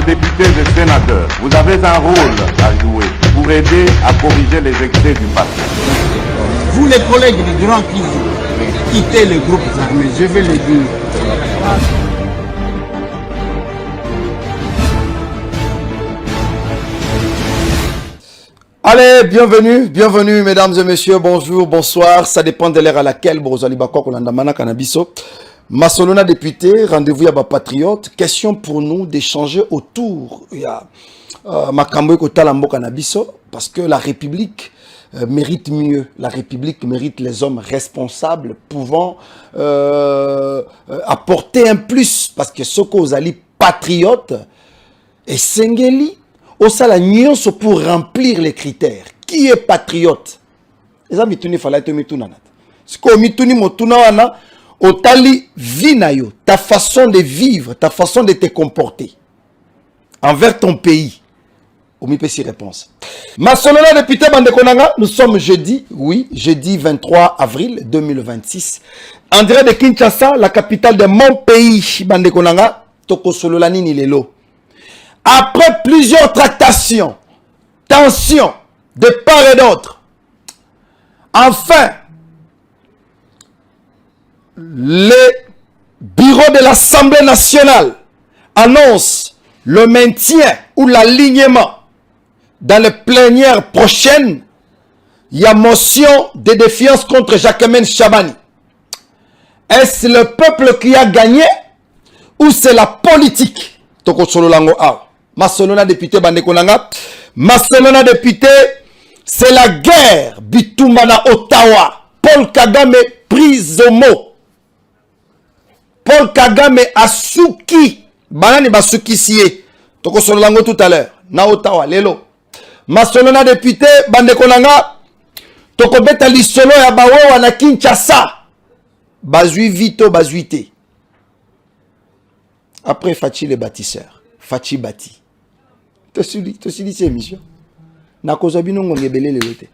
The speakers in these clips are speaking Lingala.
députés et sénateurs, vous avez un rôle à jouer pour aider à corriger les excès du passé. Vous les collègues du Grand Kivu, quittez les groupes armés, je vais le dire. Allez, bienvenue mesdames et messieurs, bonjour, bonsoir, ça dépend de l'heure à laquelle Brozali Bakwa Kolandamana Kanabiso. Massolona député, rendez-vous à ma patriote. Question pour nous d'échanger autour. Il y a Makambo Kotalambo Kanabiso, parce que la République mérite mieux. La République mérite les hommes responsables pouvant apporter un plus. Parce que ce qu'on ali patriote et Sengeli, au la nuance pour remplir les critères. Qui est patriote? Les amis, il fallait être mitunanat. Ce qu'on mituni motunawana, otali vinayo, ta façon de vivre, ta façon de te comporter envers ton pays. Omipesi réponse. Massolona député Bandekonanga, nous sommes jeudi 23 avril 2026. En direct de Kinshasa, la capitale de mon pays, Bandekonanga, Tokosololani Nilelo. Après plusieurs tractations, tensions de part et d'autre, enfin, le bureau de l'Assemblée nationale annonce le maintien ou l'alignement dans les plénières prochaines. Il y a motion de défiance contre Jacquemaine Chabani. Est-ce le peuple qui a gagné ou c'est la politique? Toko Sololango A. Massolona député Bandekonanga. Massolona député, c'est la guerre. Bitoumana Ottawa. Paul Kagame prise au mot. Paul Kagame Asuki. Banani Basuki siye. Toko Sololango tout à l'heure. Na Ottawa, lelo. Massolona député Bandekonanga. Toko beta lisolo ya bawewa na Kinshasa. Bazui vito bazuite. Après Fachi le bâtisseur. Fachi bâti. Tosili ces émissions. Na kozabino ngebele lelote.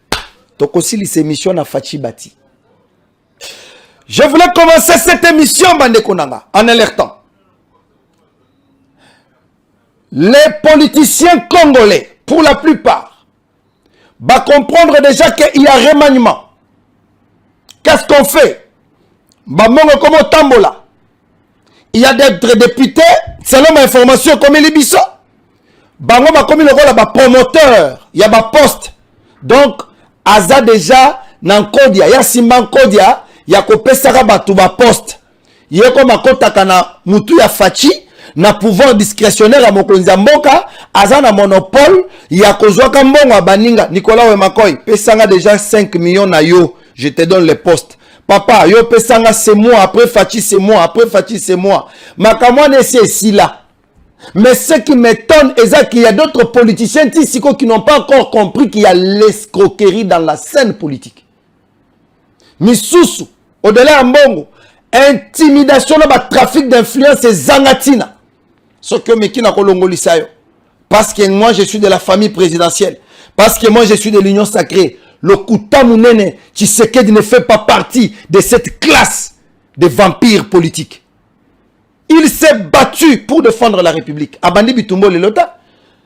Tokosili ces émissions na Fachi bâti. Je voulais commencer cette émission Bandekonanga en alertant les politiciens congolais, pour la plupart, va comprendre déjà qu'il y a remaniement. Qu'est-ce qu'on fait? Bamongo comme au Tambola. Il y a des députés, selon ma information, comme les Bisso. Bango ba comme le rôle ba promoteur, il y a ba poste. Donc aza déjà nan kodia, ya simban kodia, ya kopesaka batu ba poste. Yeko makota kana mutu ya Fachi na pouvoir discrétionnaire à mokonzi mboka, aza na monopole, ya kozwaka mbongo a baninga. Nicolas Wemakoy, pesanga déjà 5 millions na yo, je te donne les postes. Papa, yo pesanga c'est moi, après Fachi c'est moi, après Fachi c'est moi. Makamwane c'est ici là. Mais ce qui m'étonne, c'est qu'il y a d'autres politiciens qui n'ont pas encore compris qu'il y a l'escroquerie dans la scène politique. Misusu, au-delà de Mbongo, intimidation, trafic d'influence et zangatina. Ce que Mekina Kolongolisayo. Parce que moi je suis de la famille présidentielle. Parce que moi je suis de l'Union sacrée. Le Kouta Mounene, Tshisekedi ne fait pas partie de cette classe de vampires politiques. Il s'est battu pour défendre la République. Abandi Bitumbo le lota.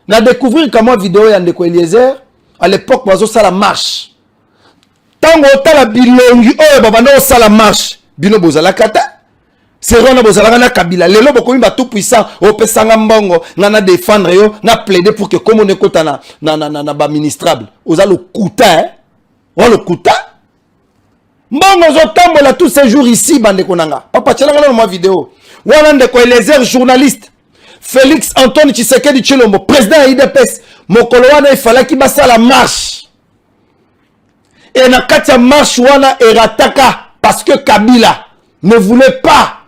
Na découvrir comment vidéo Yandeko Eliezer à l'époque bazo ça la marche. Tango la bilongi oh babano ça la marche. Bino bozala kata. Serona bozala na Kabila. Lelo bokomi ba tout puissant o pesanga mbongo na défendre yo na plaider pour que comme on ekota na ba ministrable. Oza le kuta hein. Oh le kuta. Mbongo zo tambola tous ces jours ici bande konanga. Papa tchelanga na ma vidéo. Walande ko les journalistes Félix Antoine Tshisekedi Tshilombo président IDPS mokolo wana il fallait qu'il basa la marche et na katia marche wana erataka parce que Kabila ne voulait pas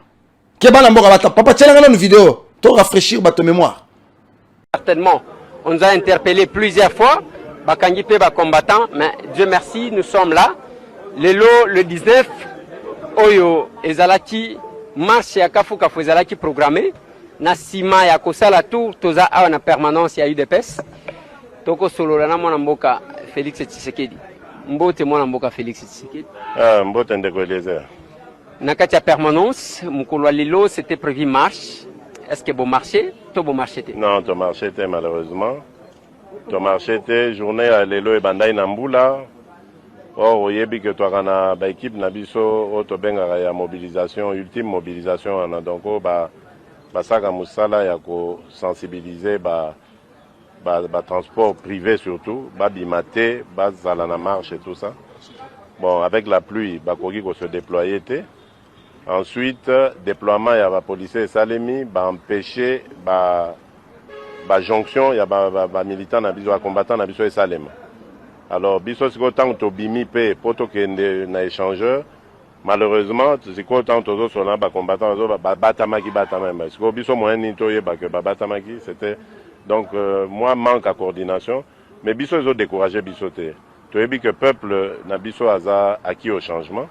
que bana mboka bata papa tchelanga na vidéo to rafraîchir bato mémoire. Certainement on nous a interpellé plusieurs fois bakangi pe ba combattants mais Dieu merci nous sommes là le 19 oyo ezalaki marche ya kafuka ezalaki programmé na sima ya kosala tour toza awa na permanence ya UDPS toko solola na mwana mboka Félix Tshisekedi mbote mwana mboka Félix Tshisekedi mbote ndeko Eliezer na kati ya permanence mukolo lelo c'était prévu marche est-ce que bon marché, tout bon marché? Non, ton marché était malheureusement. Ton marché était journée à l'élo et bandaï Namboula. Or, au yebi que toi, on a une équipe, nabiso, auto benga ya mobilisation, ultime mobilisation, on a donc, saga musala ya ko sensibiliser, transport privé surtout, bimate, zalana marche et tout ça. Bon, avec la pluie, kogi ko se déployer. Ensuite, déploiement, il y a les policiers salemi, empêcher, jonction, il y a militants, combattants, et salem. Alors, biso c'est autant que bimi pe, poto que na échangeur. Malheureusement, c'est autant que sur là, combattants, batamaki, batamaki. C'est biso moyen n'itoye, batamaki, c'était, donc, moi, manque à coordination. Mais biso, ils ont découragé bisoté. Tu as vu que le peuple n'a biso a acquis au changement.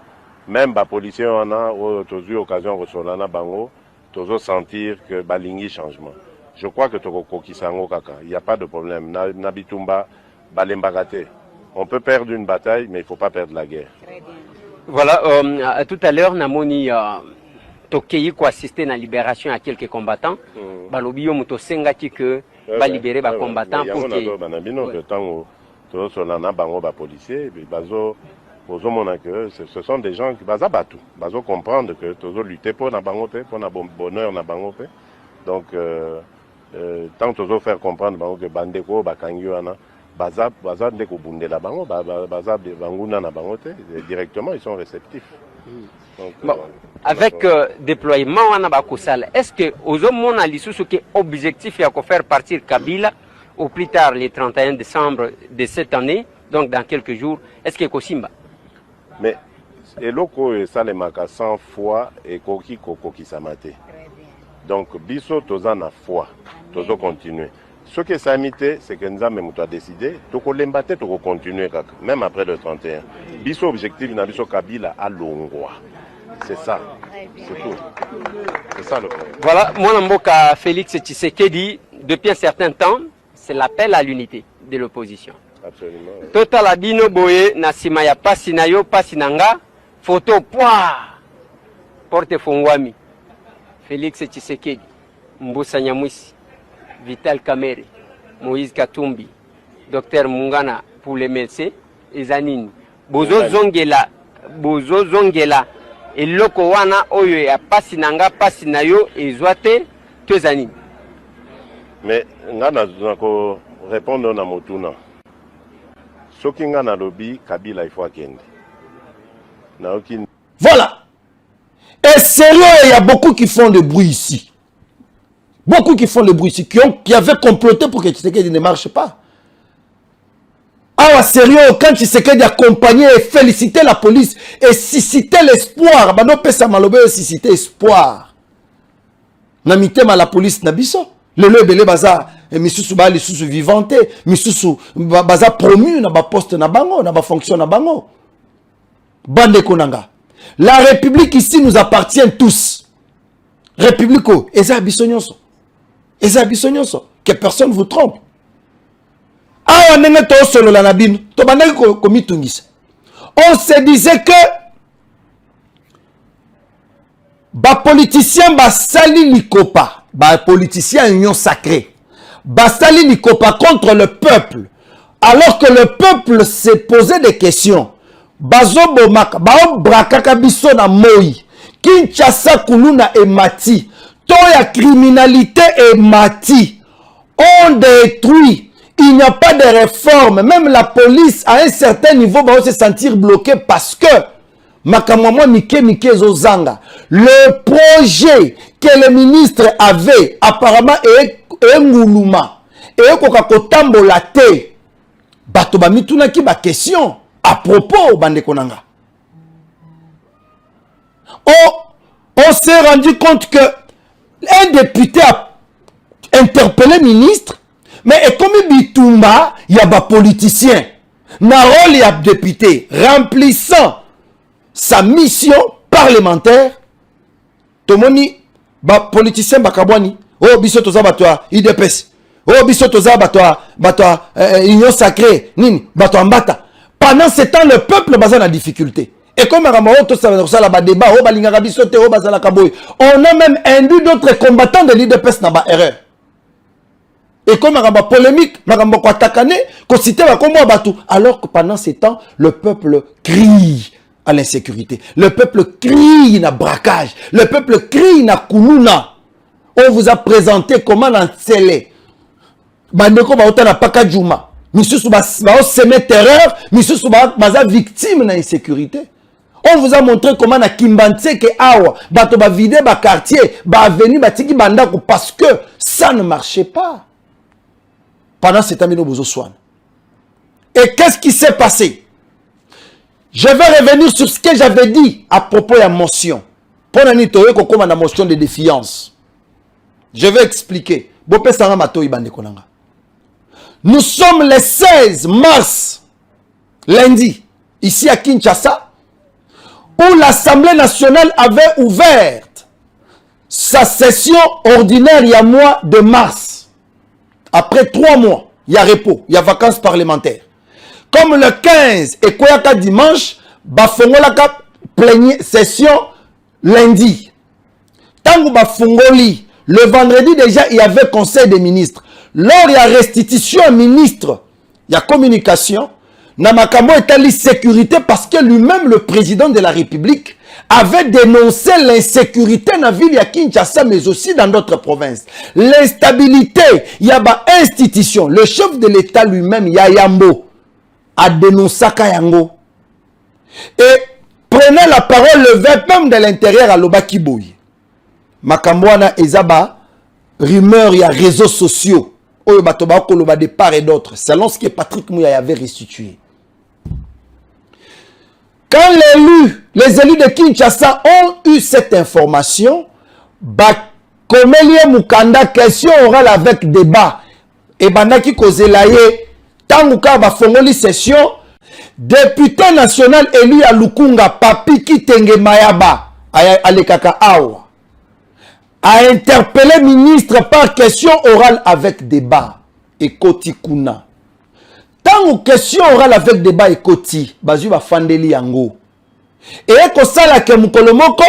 Même les policiers, on a eu l'occasion de bango, de sentir que balingi changement. Je crois que il n'y a pas de problème. Nabitumba, balembagate. On peut perdre une bataille, mais il ne faut pas perdre la guerre. Voilà, tout à l'heure, Namoni Tokei ko assister à la libération à quelques combattants. Balobio muto sengati que va libérer les combattants pour que ce sont des gens qui vont comprendre que tu dois lutter pour le bonheur. Donc, tant que tu dois faire comprendre que Bandeko, Bakangiwana, directement, ils sont réceptifs. Donc, bon, avec déploiement, est-ce que aux hommes, on a l'objectif de faire partir Kabila au plus tard, le 31 décembre de cette année, donc dans quelques jours, est-ce que Kosimba? Mais et loko et ça les marque 100 fois et koki samate. Donc biso toza na foi, tozo continuer. Ce qui est samité, c'est que nous avons décidé de l'embatter, de continuer même après le 31. Biso objectif na biso Kabila à Longwa. C'est ça. C'est tout. C'est ça le problème. Voilà, moi Mboka Félix Tshisekedi, depuis un certain temps, c'est l'appel à l'unité de l'opposition. Absolument. Total abino boye na sima ya pasi na yo pasi nanga photo poa porte fongwami Félix Tshisekedi, Mbusa Nyamwisi, Vital Kamerhe, Moïse Katumbi, Dr Mungana pour les médecins ezanini bozo zongela eloko wana oyo ya pasi nanga pasi na yo ezwate tozanini. Mais ngana ko répondre na motuna. Voilà. Et sérieux, il y a beaucoup qui font le bruit ici. Beaucoup qui font le bruit ici, qui avaient comploté pour que Tshisekedi ne marche pas. Ah, sérieux, quand Tshisekedi accompagner et féliciter la police et susciter l'espoir, bah non, pesa malobe susciter espoir. Namite ma la police nabiso. Le lebele baza misusu ba lisusu vivante, misusu baza promu na ba poste na bango, na ba fonction na bango. Bande konanga. La République ici nous appartient tous. République eza bisonyonso. Eza bisonyonso. Que personne vous trompe. Ah, on est tous solo la nabine. To bandaki ko mitungisa. On se disait que ba politicien ba sali likopa. Bah, politicien union sacrée. Basali Nikopa contre le peuple. Alors que le peuple s'est posé des questions. Bazo Bomaka, Bao Brakaka Biso na Moi, Kinshasa Kuluna et Mati, Toya criminalité et Mati, on détruit. Il n'y a pas de réforme. Même la police, à un certain niveau, va se sentir bloqué parce que Makamwamwa Mike Zozanga, le projet que le ministre avait apparemment est Nguluma et Kokakotambo la te bato ba mituna ki ba question à propos bande konanga. On s'est rendu compte que un député a interpellé le ministre, mais comme Bitumba, il y a des politiciens. Narol, il y a député remplissant sa mission parlementaire. Tomoni, ba politicien bakabwani, oh biso toza batwa IDPS, oh biso toza batwa union sacrée, nini, batwa mbata. Pendant ce temps, le peuple basa na difficulté. Et comme on a même induit d'autres combattants de l'IDPS dans la erreur. Et comme on a polémique, alors que pendant ces temps, le peuple crie à l'insécurité. Le peuple crie à braquage. Le peuple crie à koulouna. On vous a présenté comment on scellé. Bandeko ba otana pakadjouma. Misusu ba semer terreur, misusu ba victime de l'insécurité. On vous a montré comment na Kimbanse ke awa, bato ba vider ba quartier, ba avenue ba tiki bandako parce que ça ne marchait pas. Pendant cet temps, et qu'est-ce qui s'est passé? Je vais revenir sur ce que j'avais dit à propos de la motion. Pour la motion de défiance. Je vais expliquer. Nous sommes le 16 mars, lundi, ici à Kinshasa, où l'Assemblée nationale avait ouvert sa session ordinaire il y a mois de mars. Après 3 mois, il y a repos, il y a vacances parlementaires. Comme le 15 et quoi dimanche, bafongolaka plénière session lundi. Tango bafongoli, le vendredi déjà il y avait conseil des ministres. Lors il y a restitution à ministre, il y a communication. Namakambo est sécurité parce que lui-même le président de la République avait dénoncé l'insécurité dans la ville de Kinshasa, mais aussi dans d'autres provinces. L'instabilité, il y a une institution. Le chef de l'État lui-même, Yayambo, a dénoncé Kayango. Et prenait la parole le VPM de l'intérieur à Lobakiboui. Makambouana Ezaba, rumeur, il y a réseaux sociaux. De part et d'autre, selon ce que Patrick Mouya avait restitué. Quand les élus de Kinshasa ont eu cette information, Komelie Mukanda, question orale avec débat, et Bandaki Kozelaye, Tangouka Bafongoli session, député national élu à Lukunga, Papi Kitenge Mayaba, Alekaka Awa, a interpellé ministre par question orale avec débat, et Koti Kuna. Tant ou question orale avec débat et Koti, Bazu va fandeli yango. Et ekosala ke mukolo moko,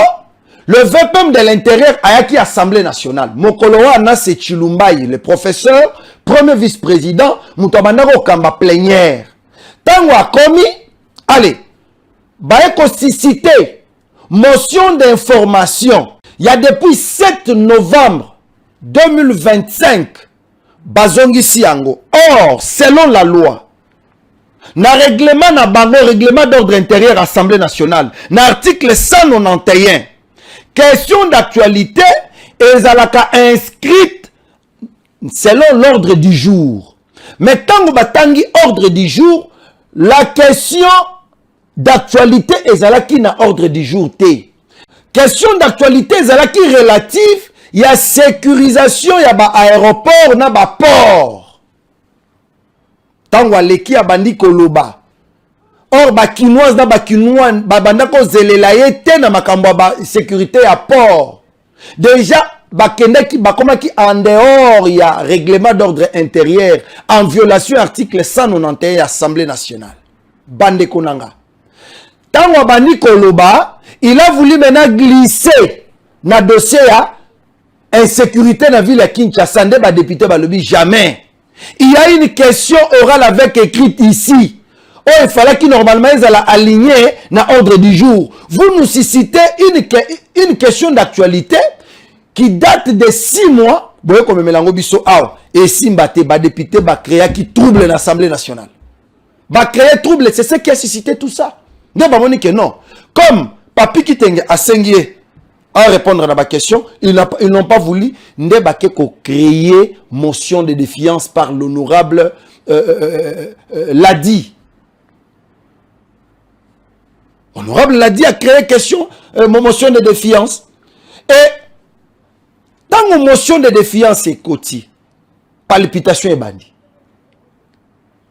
le VPM de l'intérieur a yaki Assemblée nationale. Mokolo wana c'est Chilumbayi, le professeur, premier vice-président, mutabandako kamba plénière. Tant ou a commis, allez, ba ekosicité, motion d'information. Il y a depuis 7 novembre 2025, Bazongi Siango. Or, selon la loi, na règlement na bango, règlement d'ordre intérieur Assemblée nationale, na article 191, question d'actualité, ezalaka inscrite selon l'ordre du jour. Mais tant que batangi ordre du jour, la question d'actualité ezalaki na ordre du jour té. Question d'actualité ezalaki relative, il y a sécurisation, il y a aéroport, na ba port. Tangwa leki abandi koloba. Or ba kinoise na ba kinois ba banda ko zelela yete na makambo ba sécurité à port. Déjà ba kendaki ba komaki en dehors il y a règlement d'ordre intérieur en violation article 191 Assemblée nationale. Bande konanga. Tangwa bandi koloba, il a voulu maintenant glisser na dossier à insécurité dans la ville de Kinshasa. Nde ba député ba lobi jamais. Il y a une question orale avec écrite ici. Oh, il fallait que normalement ils allaient aligner dans l'ordre du jour. Vous nous citez une question d'actualité qui date de 6 mois. Vous voyez comme Melango Bisso a et Simbate, ba député, ba créa qui trouble l'Assemblée nationale. Ba créer trouble, c'est ce qui a suscité tout ça. Non, bah que non. Comme Papi Kitenge a Sengié à répondre à ma question, ils n'ont pas voulu créer motion de défiance par l'honorable Ladi. Honorable Ladi a créé question, motion de défiance. Et dans une motion de défiance, c'est Koti. Palpitation et bandit.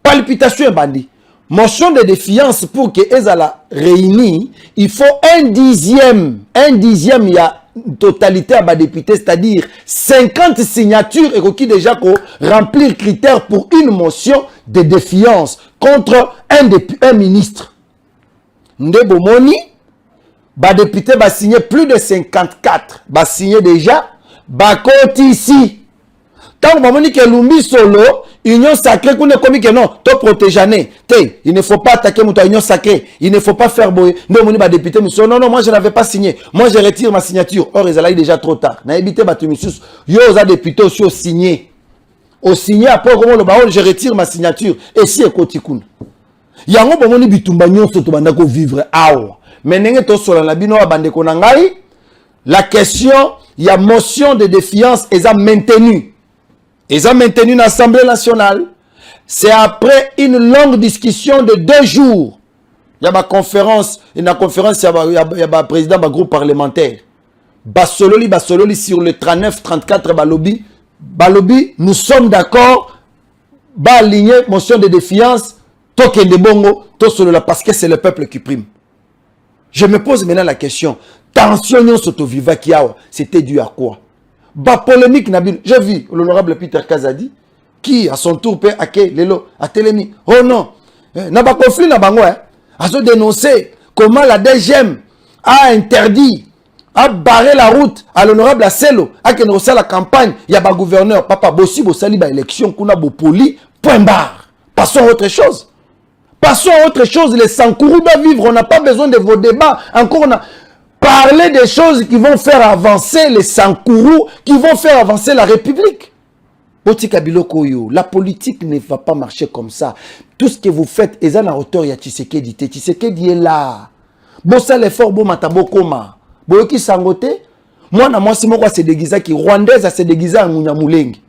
Palpitation et bandit. Motion de défiance pour que Ezala réunie, il faut un dixième, il y a une totalité à ma député, c'est-à-dire 50 signatures et qui déjà remplir critères pour une motion de défiance contre un ministre. Ndebo Moni, député va signer plus de 54, va signer déjà, va côté ici. Tant que que Lumbi Solo, union sacrée, qu'on est comme que non, to protéger. Il ne faut pas attaquer mon union sacrée, il ne faut pas faire boyer. Non, mon député, non, non, moi je n'avais pas signé. Moi je retire ma signature. Or, ils allaient déjà trop tard. N'a évité Batumisus, yo, aux députés aussi au signé. Au signé, après, comment le baron, je retire ma signature. Et si, Ekotikun. Yango, bon, on bitumba nyon soto bandako vivre. Awa. Mais n'engé to sola la bino abande konangai. La question, il y a motion de défiance, ils ont maintenu. Ils ont maintenu l'Assemblée nationale. C'est après une longue discussion de 2 jours. Il y a ma conférence, il y a un président du groupe parlementaire. Basololi sur le 39-34 Balobi, nous sommes d'accord. Aligner motion de défiance. Token de bongo, parce que c'est le peuple qui prime. Je me pose maintenant la question. Tension Sotoviva Kiao, c'était dû à quoi? Polémique Nabil. J'ai vu l'honorable Peter Kazadi qui à son tour peut lelo à Télémi. Oh non, n'a pas conflit na bango a se dénoncer comment la DGM a interdit, a barré la route à l'honorable Asselo, a que nous la campagne, il y a ba gouverneur papa Bossi Bossali ba élection kuna bo poli point barre. Passons à autre chose. Passons à autre chose, les Sankourou doivent vivre, on n'a pas besoin de vos débats. Encore on a parlé des choses qui vont faire avancer les Sankourou, qui vont faire avancer la République. La politique ne va pas marcher comme ça. Tout ce que vous faites, est à la hauteur, il y a Tshisekedi. Tshisekedi est là. Bossa l'effort, bon matabo koma. Boyoki sangote. Moi, si moi, c'est déguisé qui rwandaise, c'est déguisé en Mounyamulengi.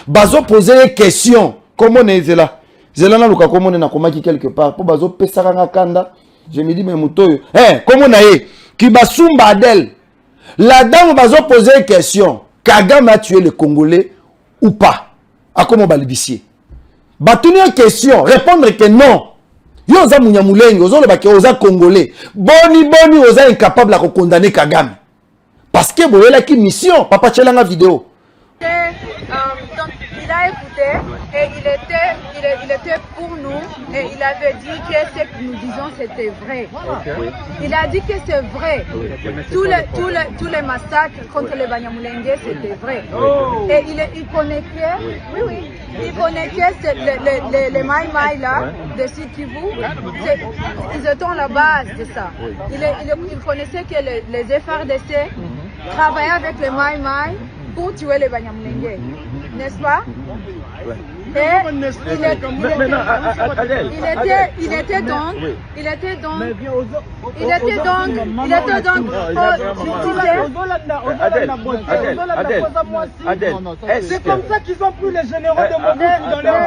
Bazo poser une question. Comment on est là? Zelana luka comment on a commis quelque part. Pour bazo pesaranga kanda. Je me dis, mais moutoyo. Comment on a eu? Qui basumba Adel. La dame bazo poser une question. Kagame a tué les Congolais ou pas? À comment on va l'ébicier? Batuni une question. Répondre que non. Yo oza Mounyamulengi, oza le baki oza Congolais. Boni oza incapable à condamner Kagame. Parce que vous avez une mission. Papa Tchelanga vidéo. Donc, il a écouté et il était pour nous et il avait dit que ce que nous disons c'était vrai. Okay. Il a dit que c'est vrai. Tous les massacres contre les Banyamulenge c'était vrai. Oh. Et il connaissait, il connaissait les Maï là de Sud-Kivu. Ils étaient à la base de ça. Il connaissait que les FRDC travaillaient avec les Maï pour tuer les Banyamulenge. N'est-ce pas? Et il était donc c'est comme ça qu'ils ont pris les généraux de Mobutu dans leur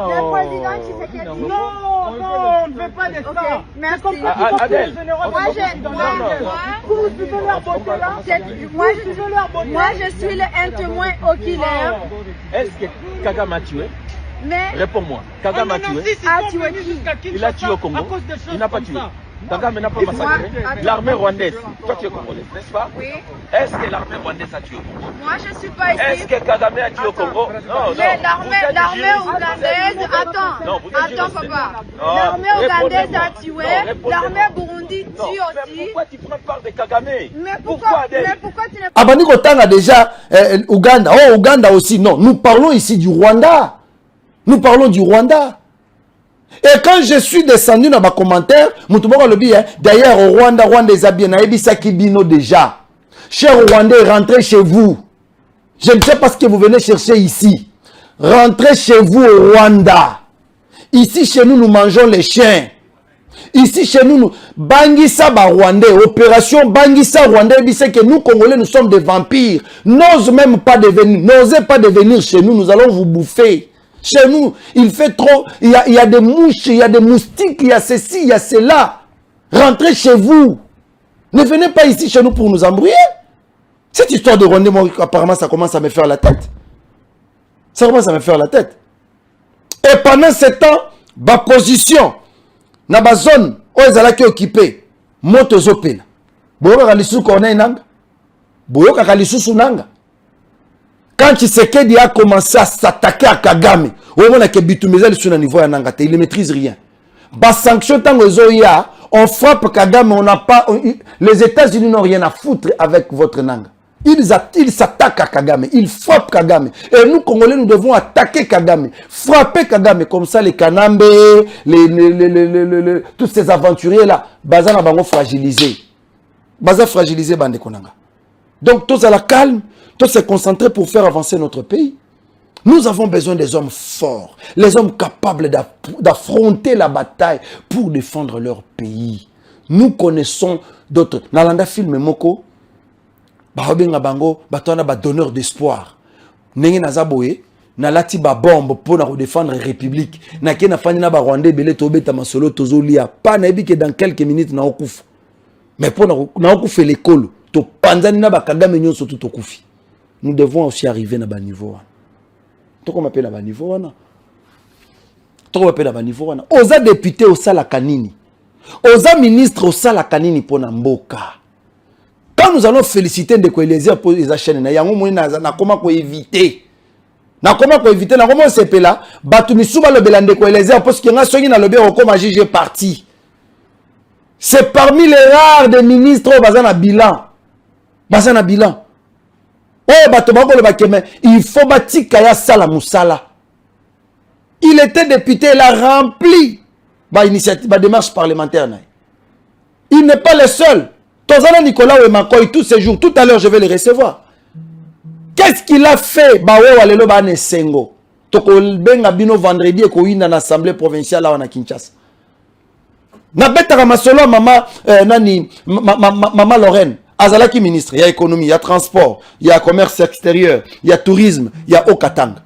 le président Tshisekedi. Non, on ne fait pas de ça. Merci. C'est comme ça qu'ils ont pris les généraux de Mobutu dans leur Moi, je suis un témoin oculaire. Est-ce que Kagame a tué? Mais réponds-moi. Kagame a tué? Il a tué au Congo? Il n'a pas tué. Kagame n'a pas massacré. L'armée rwandaise, toi tu es congolais, n'est-ce pas? Oui. Est-ce que l'armée rwandaise a tué au Congo? Moi je suis pas ici. Est-ce que Kagame a tué au Congo? Non, l'armée ougandaise, attends papa. L'armée ougandaise a tué, l'armée burundi tue aussi. Mais pourquoi tu prends part de Kagame? Mais pourquoi tu n'es pas... Abani Kotanga déjà, Ouganda. Oh, Ouganda aussi. Non, nous parlons ici du Rwanda. Nous parlons du Rwanda. Et quand je suis descendu dans ma commentaire, d'ailleurs au Rwanda, Rwanda bien Kibino déjà. Cher Rwandais, rentrez chez vous. Je ne sais pas ce que vous venez chercher ici. Rentrez chez vous au Rwanda. Ici chez nous, nous mangeons les chiens. Ici chez nous, Bangissa Rwandais, opération Bangissa Rwandais, c'est que nous Congolais, nous sommes des vampires. N'osez même pas devenir, n'osez pas devenir chez nous, nous allons vous bouffer. Chez nous, il fait trop, il y a des mouches, il y a des moustiques, il y a ceci, il y a cela. Rentrez chez vous. Ne venez pas ici chez nous pour nous embrouiller. Cette histoire de Rwandais, moi, apparemment, ça commence à me faire la tête. Ça commence à me faire la tête. Et pendant ce temps, ma position, dans la zone où ils allaient occuper, Motozopena. Boyoka Kalisou Corneille Nanga. Boyoka Kalisou Nanga. Quand Tshisekedi a commencé à s'attaquer à Kagame, il ne maîtrise rien. Bas sanction tango zoya, on frappe Kagame, on n'a pas les États-Unis n'ont rien à foutre avec votre nanga. Ils s'attaquent à Kagame, ils frappent Kagame. Et nous, Congolais, nous devons attaquer Kagame, frapper Kagame. Comme ça, les Kanambe, tous ces aventuriers-là, Baza na bango fragilisé. Baza fragilisé, Bande Konanga. Donc, tous à la calme, tous se concentrer pour faire avancer notre pays. Nous avons besoin des hommes forts, les hommes capables d'affronter la bataille pour défendre leur pays. Nous connaissons d'autres. Nalanda film Moko, Bahobenga Bango, Batona ba donneur d'espoir. Nenge Nazaboye, Nalati ba bombe pour défendre la République. Nake na fani na ba Rwandais belé tobeta masolo tozolia. Pas nabi que dans quelques minutes na okufa. Mais pour na okufa l'école, to panzani na ba Kagame nyonso tout okufi. Nous devons aussi arriver na ba niveau. Tout comme appelle à ba niveau wana. Tout comme appelle à ba niveau wana. Oza député au sala kanini. Oza ministre au sala kanini pona mboka. Quand nous allons féliciter de quoi les pour les chaînes na yango moni na comment ko éviter. Na comment ko éviter na comment c'est là batu misuba le belande ko les parce que nga songi na lobe comme juge parti. C'est parmi les rares des ministres au bazana bilan. Bazana bilan. Oh bato bako le bakeme, il faut batika ya sala musala. Il était député, il a rempli ba initiative, ba démarche parlementaire. Il n'est pas le seul. Tozana Nicolas Wemakoy, tous ces jours, tout à l'heure, je vais les recevoir. Qu'est-ce qu'il a fait? Bawo walelo ba ne sengo. Toko benga bino vendredi ko ina na assemblée provinciale là na Kinshasa. Na betaka masolo mama mama Lorraine. Azalaki ministre, il y a économie, il y a transport, il y a commerce extérieur, il y a tourisme, il y a Okatang.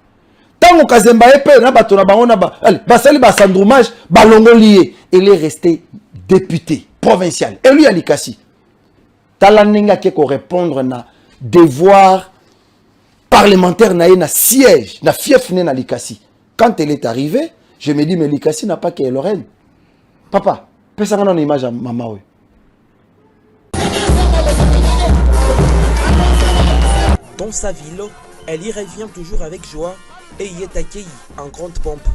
Tant que Kazemba epé na bato na bango na ba, allez, basali ba sandrumage, balongo lié, il est resté député provincial. Et lui à Likasi. Talanenga qui ko répondre na devoir parlementaire na siège, na fief na Likasi. Quand elle est arrivée, je me dis mais Likasi n'a pas qu'elle Lorraine. Papa, pesa ngana une image à maman oui. Dans sa ville, elle y revient toujours avec joie et y est accueillie en grande pompe.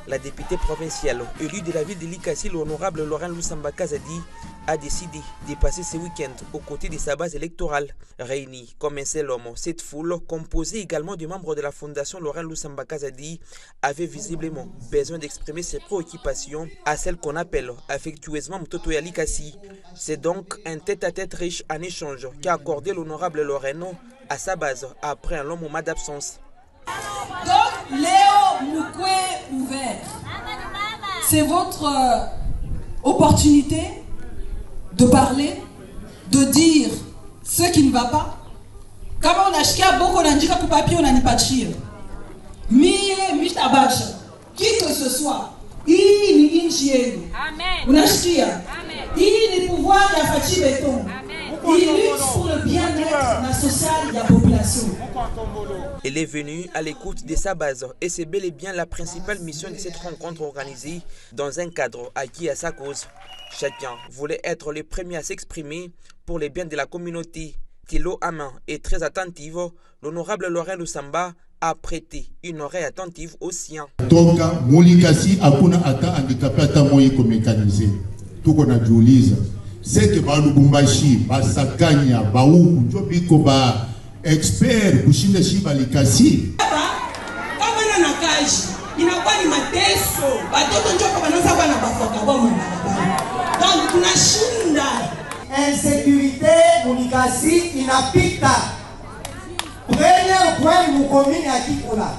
La députée provinciale élue de la ville de Likasi, l'honorable Laurent Lusamba Kazadi, a décidé de passer ce week-end aux côtés de sa base électorale. Réunie comme un seul homme, cette foule, composée également de membres de la fondation Laurent Lusamba Kazadi, avait visiblement besoin d'exprimer ses préoccupations à celle qu'on appelle affectueusement Mtoto ya Likasi. C'est donc un tête-à-tête riche en échange qu'a accordé l'honorable Lorraine à sa base après un long moment d'absence. Donc, Léo Moukoué ouvert, c'est votre opportunité de parler, de dire ce qui ne va pas. Kama unashikia boko unandika kwa papier unanipatia. Mie mitabacha. Qui que ce soit. Hii ni nchi yenu. Amen. Unashikia. Amen. Hii ni pouvoir ya Fachi Beton. Il lutte pour le bien-être social de la population. Elle est venue à l'écoute de sa base et c'est bel et bien la principale mission de cette rencontre organisée dans un cadre acquis à sa cause. Chacun voulait être le premier à s'exprimer pour les biens de la communauté. Tilo à main et très attentive, l'honorable Laurent Lusamba a prêté une oreille attentive aux siens. Donc, Molikasi akuna ata handicapé ata moye ko mécanisé. Tout qu'on a jolise. C'est que ba Lubumbashi, ba Sakanya, ba Uku, Jobiko ba expert kushinda shiba Likasi. Kama na kaji, inakuwa ni mateso. Watoto njoko wanaanza kuwa na bafoka bomu barabara. Donc tunashinda. Insécurité Molikasi inapita. Premier point mukomini ya Kikola.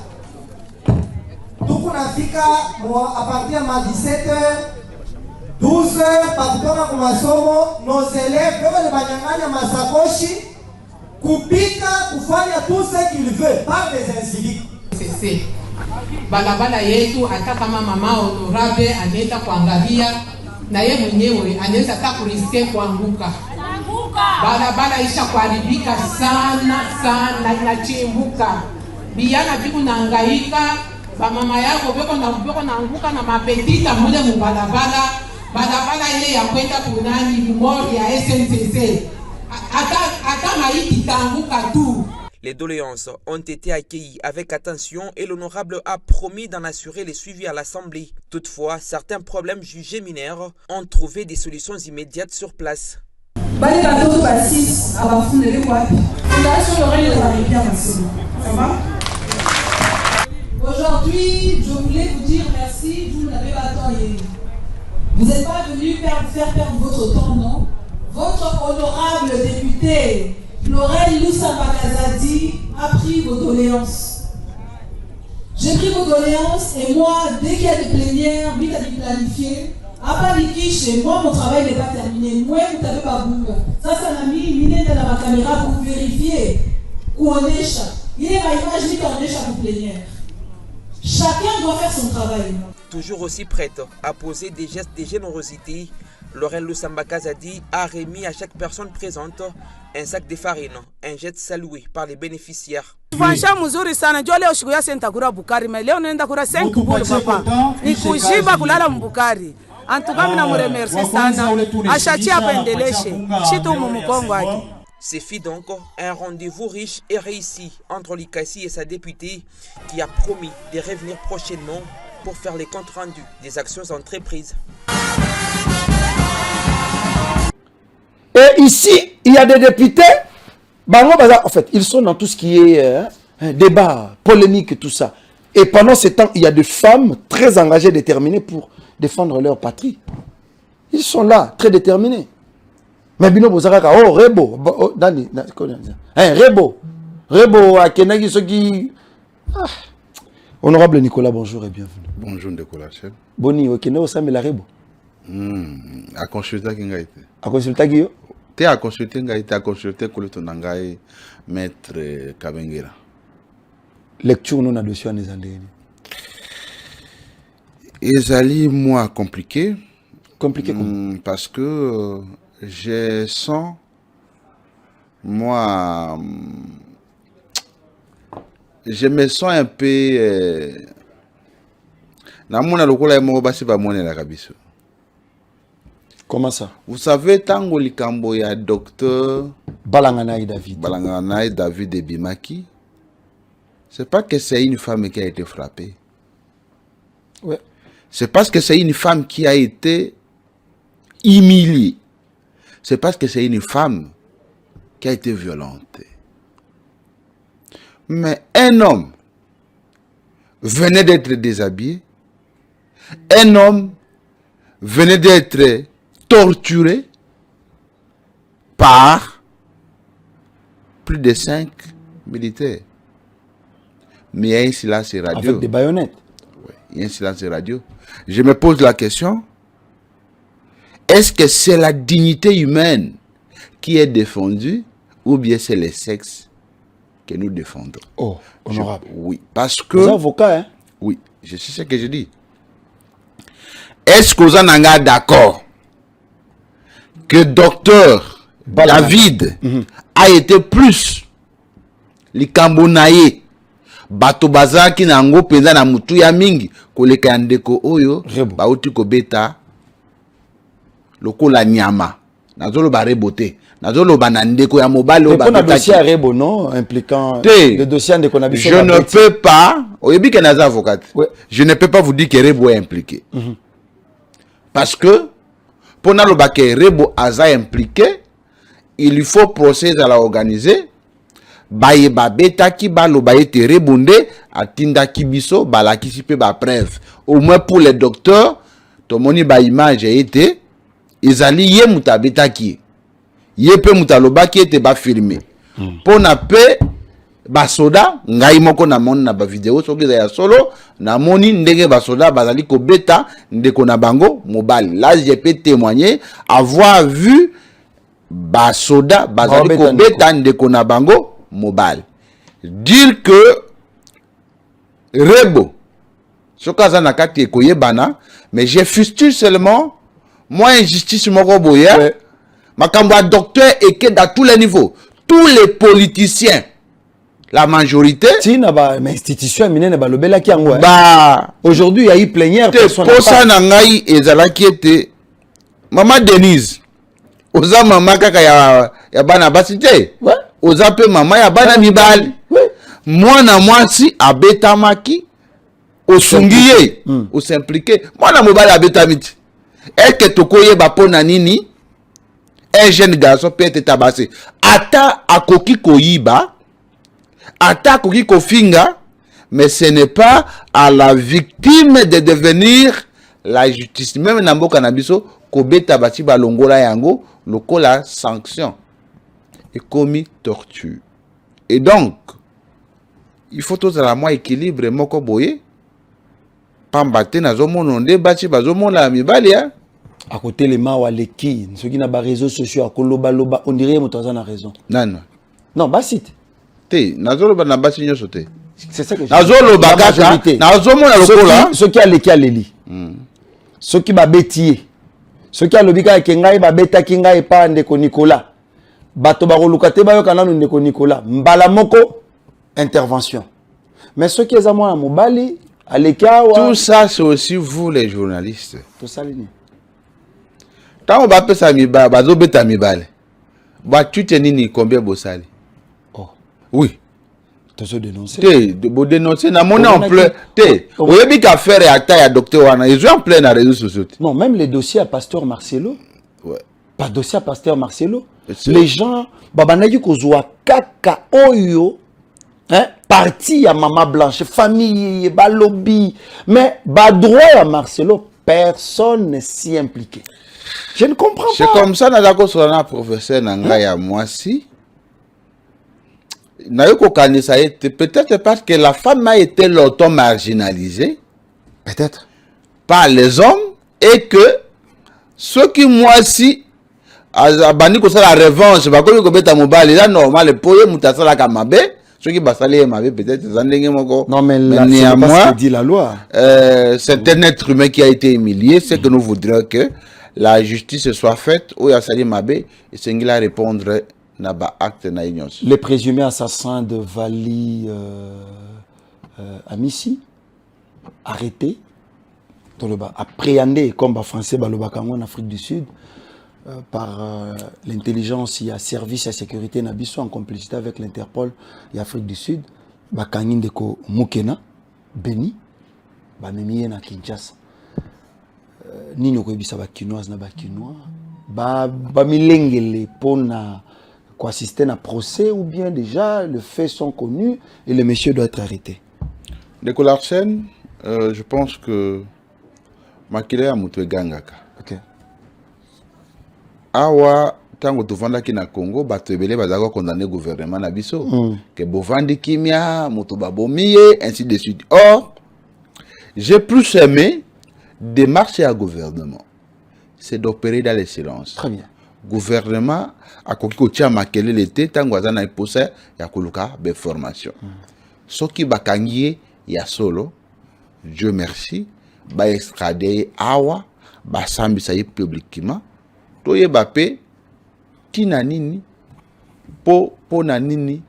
Tukunafika à partir de 17h. 12h, pakutoka kwa masomo, nos élèves peuvent le banyanganya masakoshi, kupika, kufanya tout ce qu'ils veulent, par des incivils. C'est balabala yetu hata kama mama honorable anaenda kuangalia na yeye mwenyewe anaweza hata kuriske kuanguka. Balabala isha kuharibika sana inachimbuka. Biana viku naangaika, ba mama yako beko naanguka na mapetita mmoja mubalabala. Balabala ile ya kwenda kunani mori ya SNCC. Hata maiti tanguka tu. Les doléances ont été accueillies avec attention et l'honorable a promis d'en assurer les suivis à l'Assemblée. Toutefois, certains problèmes jugés mineurs ont trouvé des solutions immédiates sur place. Aujourd'hui, je voulais vous dire merci, vous n'avez pas temps. Vous n'êtes pas venu faire perdre votre temps, non? Votre honorable député, Laurent Lusamba Kazadi, a pris vos doléances. J'ai pris vos doléances et moi, dès qu'il y a des plénières, vite à planifier, à part chez moi, mon travail n'est pas terminé. Moi, vous n'avez pas boum. Ça, c'est un ami, il est dans la caméra pour vérifier où on est. Il est ma image, il est en plénière. Chacun doit faire son travail. Toujours aussi prête à poser des gestes de générosité, Laurent Lusamba Kazadi a remis à chaque personne présente un sac de farine, un geste salué par les bénéficiaires. Ce fut donc un rendez-vous riche et réussi entre Likasi et sa députée qui a promis de revenir prochainement pour faire les comptes rendus des actions entreprises. Et ici, il y a des députés, en fait, ils sont dans tout ce qui est débat, polémique et tout ça. Et pendant ce temps, il y a des femmes très engagées, déterminées pour défendre leur patrie. Ils sont là, très déterminés. Mais Bino Bozaraka, oh, Rebo, Dani, Rebo, à Kenagi, ceux qui. Honorable Nicolas, bonjour et bienvenue. Bonjour Nicolas. Boni, ok, no, ça me la Rebo. À consulter qui a été. À consulter qui? Tu as consulté, à consulter Kolotonangaï, maître Kabengera. Lecture non adoption des Andéens. Ezali, moi, compliqué. Compliqué comment? Parce que je sens, moi, je me sens un peu. Comment ça? Vous savez, Tango Likambo, il y a docteur Balanganaï David. Balanganaï David de Bimaki. C'est pas que c'est une femme qui a été frappée. Ouais. C'est parce que c'est une femme qui a été humiliée. C'est parce que c'est une femme qui a été violentée. Mais un homme venait d'être déshabillé. Un homme venait d'être torturé par plus de 5 militaires. Mais il y a un silence radio. Avec des baïonnettes. Oui, il y a un silence radio. Je me pose la question. Est-ce que c'est la dignité humaine qui est défendue ou bien c'est le sexe que nous défendons? Oh, honorable. Oui, parce que... Vous êtes avocat, hein? Oui, je sais ce que je dis. Est-ce que vous en êtes d'accord que docteur David a été plus likambonaye bato bazaki na ngo penza na mutu ya mingi koleka ndeko oyo bauti ko beta lokola nyama nazolo ba rebote nazolo ba na ndeko ya mobali o ba dossier à rebo non impliquant le dossier de je ne peux pas oyebi que naza avocat je ne peux pas vous dire que rebo est impliqué parce que pour na loba que rebo aza impliqué il lui faut procès à la organiser baye babeta ki balo baye te rebonde atinda kibiso balakisi pe ba preuve au moins pour les docteurs to moni ba image été ezali ye mutabeta ki ye pe mutaloba ki ete ba filmer pona pe ba soda ngai moko na moni na ba vidéo soki ya solo na moni ndenge ba soda bazali ko beta ndeko na bango mobile là j'ai pu témoigner avoir vu ba soda bazali ko beta ndeko na bango mobile. Dire que Rebo, ce cas na kati ekoye bana, mais je fustule seulement moi injustice moko boya, makambo a docteur et que dans tous les niveaux, tous les politiciens, la majorité, si na ba institution minene ba lobela ki yango aujourd'hui il y a eu plénière personne pour ça na ngai ezala ki était maman Denise oza mama kaka ya bana basité ozape mama ya bana mibali. Mwana mwasi abetamaki osungiye o s'impliquer. Mwana mobali abetamiti. Est-ce que tokoye ba pona nini? Un jeune garçon peut être tabassé. Ata akoki koyiba, ata akoki kofinga, mais ce n'est pas à la victime de devenir la justice. Même na mboka na biso kobeta bati balongola yango lokola sanction et commis torture. Et donc il faut tout à moi équilibre moko boye pambate nazo mononde bati bazo mona mibali ya à côté les mawa les qui ceux qui n'a pas réseaux sociaux à koloba loba on dirait moto a raison. Non bah site. Te nazo loba na basi nyoso te. C'est ça que je nazo loba kaka nazo mona lokola ceux qui a les leli. Ceux qui ba betier. Ceux qui a le bika kengai ba beta kinga e pa ndeko Nicolas. Bato ba kolukate ba yo kana ndeko Nicolas. Mbala moko intervention. Mais ceux qui est à moi à Mobali, à l'Ekawa. Tout ça, c'est aussi vous les journalistes. Tout ça, ligne. Tant on va appeler ça Mibali, bazo beta Mibali. Bah, tu t'es ni combien bossali? Oh. Oui. Tu as dénoncé. Tu as dénoncé. Na mon en plein. Tu as dit qu'à faire et à taille à docteur Wana. Ils sont en plein dans les réseaux sociaux. Non, même les dossiers à Pasteur Marcelo. Ouais. Pas dossier à Pasteur Marcelo. Les gens, babanaki kozwa kaka oyo. Hein, parti à Maman Blanche, famille, lobby, mais droit à Marcelo, personne ne s'y impliqué. Je ne comprends pas. C'est comme ça, Nadako Sona, professeur Nangaya Mwasi. Peut-être parce que la femme a été longtemps marginalisée. Peut-être. Par les hommes, et que ceux qui Mwasi, Bani ko la revanche, Bakoyo Kobeta Mobali, là, normal, le poye Moutasala Kamabe. Ceux qui basalé m'avaient peut-être non mais là, c'est pas ce que dit la loi. C'est un être humain qui a été humilié. C'est que nous voudrions que la justice soit faite. Ou ya sali mabé et c'est qu'il a répondre naba acte na union. Les présumés assassins de Vali Amissi arrêtés, appréhendés comme les Français en Afrique du Sud. Par l'intelligence, il y a service à sécurité Nabiso en complicité avec l'Interpol et Afrique du Sud. Bakangin deko Mukena, Beni, Bamemiye na Kinshasa. Nino ko bisa bakinoise na bakinois. Bamilengele pona ko assister na procès ou bien déjà les faits sont connus et le monsieur doit être arrêté. Deko Larsen, je pense que Makile a mutu gangaka. OK. Awa tango tuvanda ki na Congo bato ebele bazako condamner gouvernement na biso que bovandi kimia moto babomiye ainsi de suite. Or j'ai plus aimé de marcher à gouvernement c'est d'opérer dans le silence. Très bien. Gouvernement akoki ko tia makele l'été tango azana iposa ya koluka be formation. Soki bakangiye ya solo Dieu merci ba extrader awa ba sambisa yi publiquement. Toye bape tina nini po na nini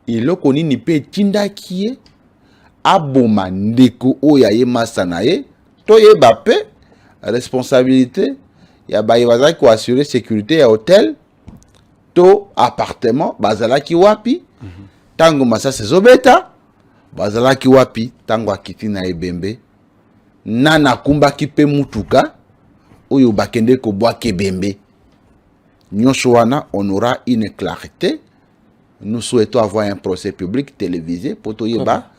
iloko nini pe tinda kie aboma ndeko oya ye masana ye toye bape responsabilité ya baye bazaki ko assurer sécurité ya hôtel to appartement bazalaki wapi tango masase zobeta bazalaki wapi tango akiti na ebembe nana kumbaki pe mutuka oyo bakende ko boa kebembe nyoswana on aura une clarté. Nous souhaitons avoir un procès public télévisé pour toyeba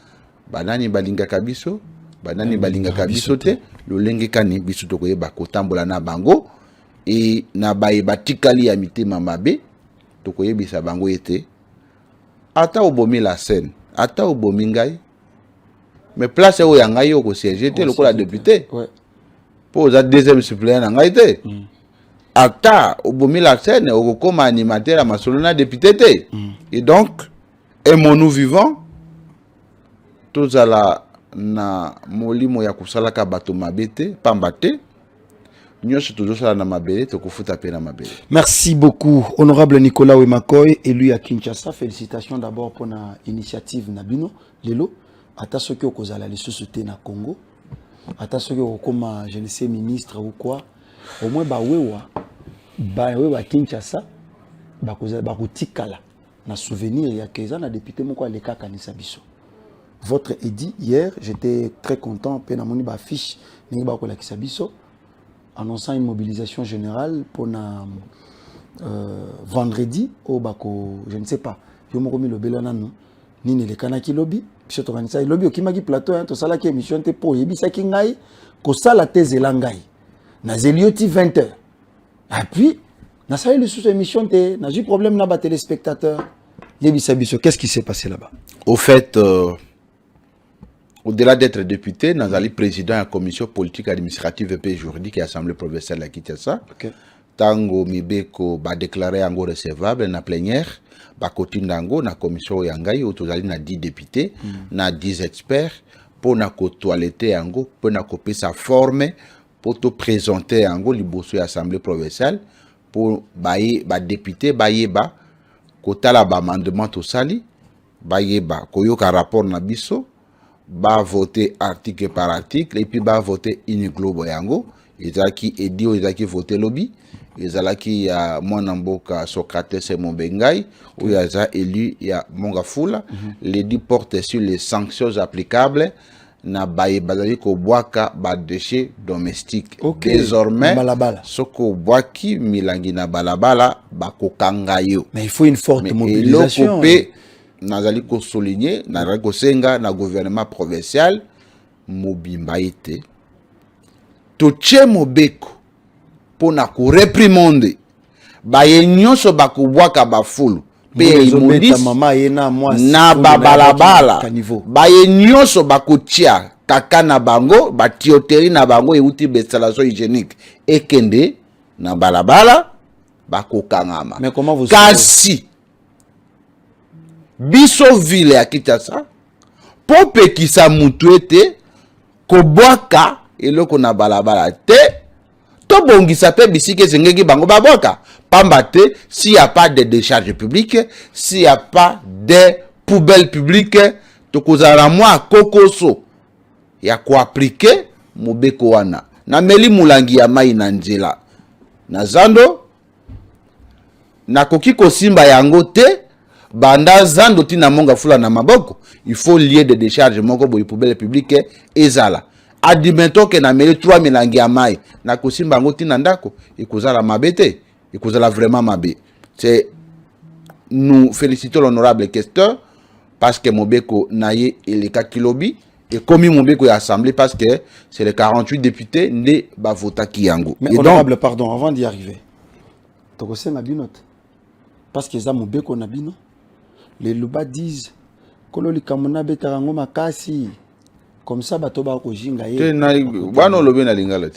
banani balinga kabiso banani balinga kabiso te lolenge kani biso to koyeba kotambola na bango et na baye batikali ya mitema mabe to koyebisa bango ete ata obomi la scène ata obomi ngai mais place o ya ngai ko siéger te lokola député. Ouais. Pour la deuxième suppléant en Haïti. Ata, au bout de la scène, au comme animateur à Masolona député. Et donc, aimons-nous vivants. Tous à la na molimo ya kusala ka bato mabete, pambate. Nous sommes toujours à la mabele, to kufuta pe na mabele. Merci beaucoup, honorable Nicolas Wemakoy, élu à Kinshasa. Félicitations d'abord pour la initiative Nabino, Lelo. Ata ce que vous allez société na Congo. Attention comme je ne sais ministre ou quoi au moins bawewa Kinshasa bakoza bakutikala na souvenir il y a 15 ans, na député moko aleka kanisa biso. Votre édit hier, j'étais très content pe na moni ba affiche ni ba ko la kisabiso annonçant une mobilisation générale pour na vendredi au bako, je ne sais pas. Yo moko mi lobela nanu ni ne le kanaki lobby, biso to kanisa lobby okimaki plateau hein, to sala ki émission te po yebisa ki ngai ko sala te zelangai. Na zelioti 20h. Et puis na sala le sous émission te, na eu problème na ba téléspectateurs. Yebisa biso, qu'est-ce qui s'est passé là-bas? Au fait, au-delà d'être député, nous allons président de la commission politique, administrative et pays juridique et assemblée provinciale de Kinshasa. Tango Mibeko a déclaré en recevable dans la plénière, ba continue dans la commission Yangai, où nous allons 10 députés, 10 experts, pour nous toiletter pour nous copier sa forme, pour te présenter en l'assemblée provinciale, pour les députés, kotala ba amendement to sali ba yeba koyoka rapport na biso ba voter article par article et puis ba voter une globe yango ezaki edio ezaki voter lobby ezalaki ya mwana mboka Socrates Mobengai où yaza élu ya Mongafula les 10 portent sur les sanctions applicables na baye bazali ko boaka ba déchets domestiques. Désormais soko boaki milangi na balabala ba kokanga yo. Mais il faut une forte mobilisation. Nazali ko souligner na ko senga na gouvernement provincial mobimba ite toche mobeko pona ko réprimander baye nyonso ba ko boaka ba fulu na babalabala baye nyonso bakotia kaka na bango batioteri na bango euti installation hygiénique ekende na balabala bakokangama. Mais comment vous kasi biso ville ya Kinshasa po pekisa mutu ete kobwaka eloko na balabala te to bongisa pe bisike zengeki bango babwaka. Pambate, s'il n'y a pas de décharges publiques, s'il n'y a pas de poubelles publiques, to kozala mwa kokoso ya ko appliquer mobeko wana. Na meli mulangi ya mai na nzela. Na zando na koki kosimba yango te banda zando tina Mongafula na maboko. Il faut lier de décharges moko boy poubelles publiques ezala. Admettons que na meli 3 milangi ya mai na kosimba yango tina ndako ikozala mabete. Et que ça vraiment mabé. C'est nous félicitons l'honorable questeur parce que Mobeko naye et les Kakilobi et comme Mobeko est assemblé parce que c'est les 48 députés ne ba vota kiyango. Mais honorable donc, pardon avant d'y arriver. Tokose na binote. Parce que ça Mobeko na bino. Les Luba disent kololi kamona betarango makasi. Comme ça bato ba ko jinga ye. Bano lobe na lingala.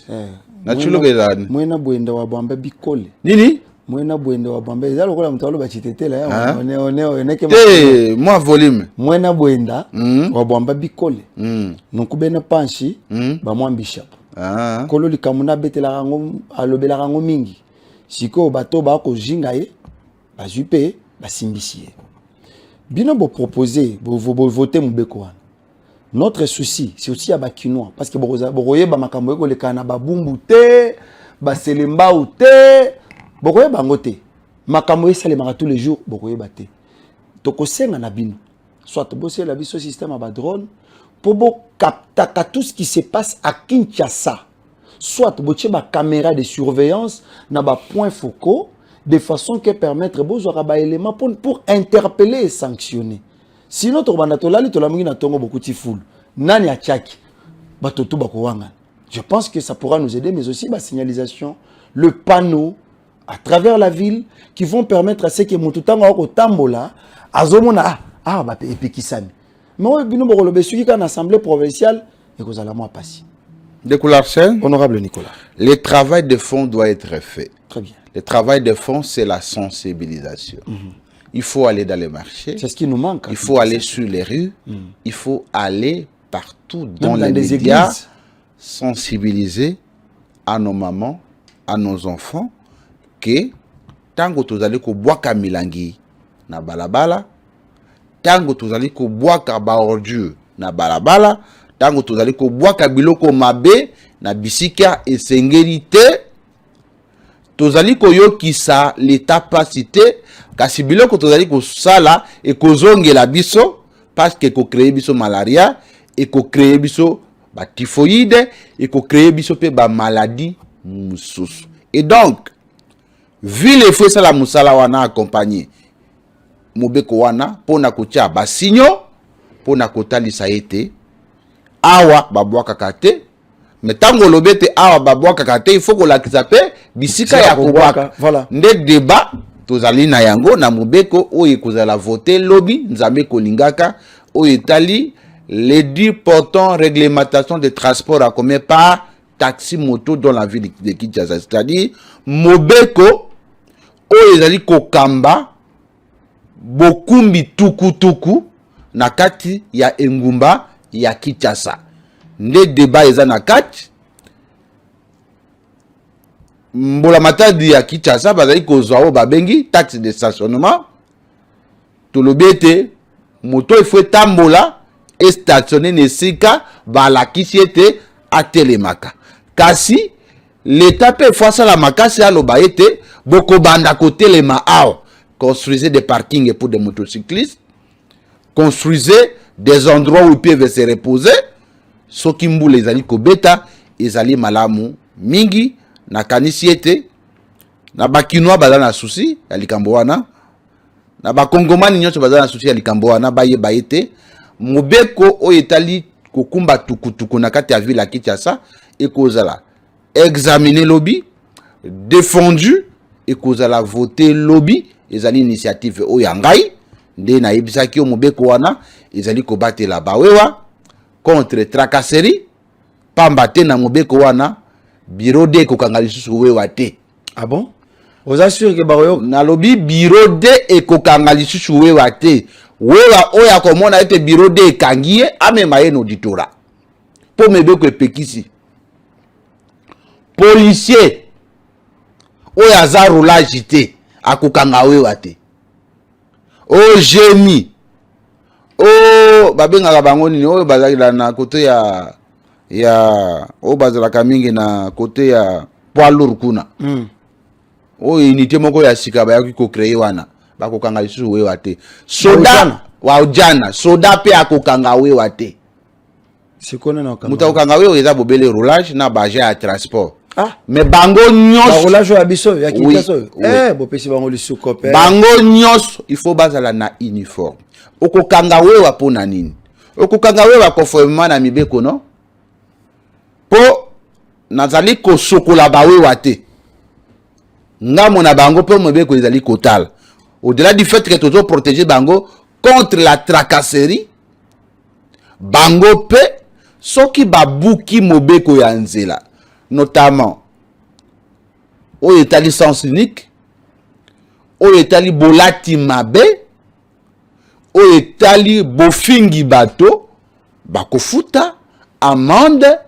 Na chulo bezani mwena bwenda wa bamba bikole nini mwena bwenda wa bamba ezalo kola mtalo bachitetela ya oneke moi volume mwena bwenda wa bamba bikole nokubena panshi ba mwa bishop kolo likamuna betela rango alobela rango mingi siko bato ba ko jinga ye ba jupe ba simbisier bino bo proposer bo voter Mobeko wana. Notre souci, c'est aussi à Bakinois. Parce que Boroye, Bamakambo, le Kana, Babumbu, Baselemba, Boroye, Bangote. Makambo, ça les mara tous les jours, Boroye, Bate. Toko Senga Nabino. Soit bosser la vie sur système à drone, pour capter tout ce qui se passe à Kinshasa. Soit bosser ma caméra de surveillance, na ba point focaux, de façon que permettre besoin ba éléments pour interpeller et sanctionner. Sinon, tu vas beaucoup de foule. Nani a tchaki. Je pense que ça pourra nous aider, mais aussi la signalisation, le panneau à travers la ville qui vont permettre à ceux qui sont au tambola, à Zomona, et puis qui s'aiment. Mais on a une assemblée provinciale et que vous allez moi passer. Honorable Nicolas. Le travail de fond doit être fait. Très bien. Le travail de fond, c'est la sensibilisation. Il faut aller dans les marchés. C'est ce qui nous manque. Il faut aller sur les rues. Il faut aller partout dans les médias, sensibiliser à nos mamans, à nos enfants, que tango tozali ko boaka milangi na balabala, tango tozali ko boaka ba ordure na balabala, tango tozali ko boaka biloko mabe na bisika esengeli te, tozali koyokisa l'état pasité kasi biloko tozali kosala et kozongela biso parce que ko créer biso malaria et ko créer biso ba typhoïde et ko créer biso pe ba maladie mususu. Et donc vu les feux ça la musala wana accompagné mobeko wana pona kotia ba signo pona kotalisa ete awa babwaka kate mais tango lobete awa babwaka kate il faut ko lakisa pe bisika ya kobwaka. Voilà. Nde débat tozali na yango na mobeko oyo kozala voter lobby nzambe kolingaka oyo etali les 10 portant réglementation de transport à commun par taxi moto dans la ville de Kinshasa, c'est-à-dire mobeko oyo ezali kokamba bokumbi tukutuku na kati ya engumba ya Kinshasa. Nde débat eza na kati mbola matadi ya Kinshasa bazali kozwa o babengi taxe de stationnement tolobete moto il faut tambola et stationner nesika balakisi ete atelemaka kasi l'état pe face à la makasi aloba ete boko banda kotelema awa construisez des parkings pour des motocyclistes, construisez des endroits où ils peuvent se reposer. Soki mbule ezali kobeta ezali malamu mingi na kanisi ete na bakinois bazala na souci ya likambo wana na bakongomani nyonso bazala na souci ya likambo wana bayeba ete mobeko oyo etali kokumba tukutuku na kati ya ville ya Kinshasa ekozala examiner lobby défendu ekozala voter lobby ezali initiative oyo ya ngai nde na yebisaki o mobeko wana ezali kobatela bawewa contre tracasserie pamba te na mobeko wana bureau de kokanga lisusu wewa te. Ah bon? Vous assurez que baroyo na lobby bureau de ekokanga lisusu wewa te. Wewa oya komona ete bureau de kangie amema ye no ditora. Po mebeko epekisi. Policier oya za roulage te akokanga wewa te. O génie o babenga bango nini oyo bazali na kote ya o bazala kamingi na kote ya poids lourd kuna o unité moko ya sika ba yaki ko créer wana bakokanga lisusu wewa te soda wa ujana soda pe akokanga wewa te sikone na okanga mutakanga wewa eza bobele roulage na baje ya transport mais bango nyos roulage ya biso ya Kinshasa bopesi bango lisuko pe bango nyos il faut bazala na uniforme okokanga wewa pona nini okokanga wewa conformément na mibeko no po nazali kosokola bawewa te ngamo na bango pe mibeko ezali kotala au-delà du fait que tozo protéger bango contre la tracasserie bango pe soki babuki mobeko ya nzela notamment oyo etali sens unique oyo etali bolati mabe oyo etali bofingi bato bakofuta amende